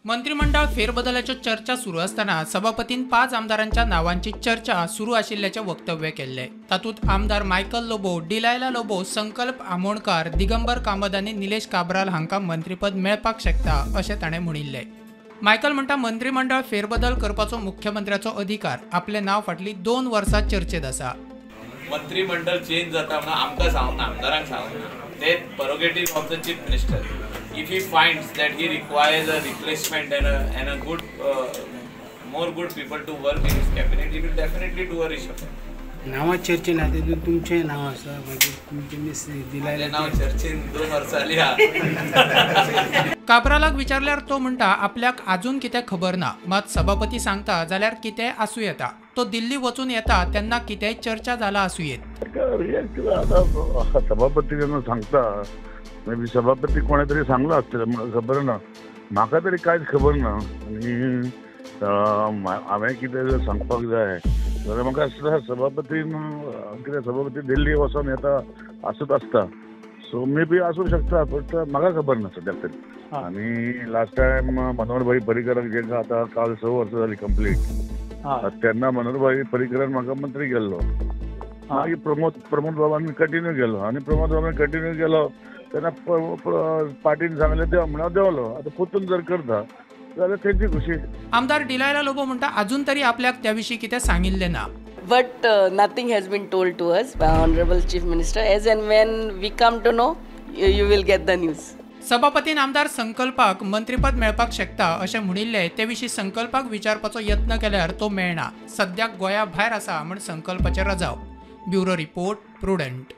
मंत्रिमंडळ फेरबदलाच्या चर्चा सुरू असताना सभापतीन 5 आमदारांच्या नावांची चर्चा सुरू आशिल्ल्याचे वक्तव्य केले। तातूंत आमदार मायकल लोबो, डिलायला लोबो, संकल्प आमोणकार, दिगंबर कामत आनी निलेश काब्राल हांकां मंत्रीपद मेळपाक शकता अशें ताणें म्हणिल्लें। मायकल म्हणटा मंत्रिमंडळ फेरबदल करपाचो मुख्यमंत्र्याचो अधिकार आपले नाव फाटली 2 वर्सां चर्चेत आसा। मंत्रिमंडळ चेंज जाता म्हणून आमकां सांगना, आमदारांक सांगना, ते prerogative of the chief minister. If he finds that he requires a replacement and a good, more good people to work in his cabinet, he will definitely do a reshuffle. नावा चर्चेन आता तुमचे नाव आसा, मागीर तुमचे मिस दिलायले नाव चर्चेन 2 वर्सां जाली हा। काब्रालाक विचारल्यार तो म्हणटा आपल्याक अजून कितें खबर ना, मात सभापती सांगता जाल्यार कितें आसूं येता। तो दिल्ली वचून येता तेन्ना कितेंय चर्चा जाला आसूं येत। सभापती जेन्ना सांगता मे बी सभापती कोणे तरी सांगला आसतलें म्हणून खबर ना, म्हाका तरी कांयच खबर ना। आनी हांवें कितें जर सांगपाक जाय जाल्यार म्हाका दिसता सभापतीन कितें सभापती दिल्ली वचून येता आसूच आसता, सो मे बी आसूं शकता, बट म्हाका खबर ना सद्याक तरी। आनी लास्ट टायम मनोहर पर्रीकराक जेका आतां काल 6 वर्सां जाली कंप्लीट, तेन्ना मनोहर पर्रीकरान म्हाका मंत्री केल्लो, मागीर प्रमोद बाबान कंटिन्यू केलो, आनी प्रमोद बाबान कंटिन्यू केलो तेन्ना पार्टीन सांगलें देव म्हणून देवलो। आतां परतून जर करता जाल्यार तेंची खुशी। आमदार डिलायला लोबो म्हणटा अजून तरी आपल्याक त्या विशीं कितें सांगिल्लें ना। But nothing has been told to us by Honorable Chief Minister. As and when we come to know, you will get the news. सभापतीन आमदार संकल्पाक मंत्रीपद मेळपाक शकता अशें म्हणिल्लें, ते विशीं संकल्पाक विचारपाचो यत्न केल्यार तो मेळना। सद्याक गोंया भायर आसा म्हण संकल्पाचेर रजाव। Bureau report, prudent.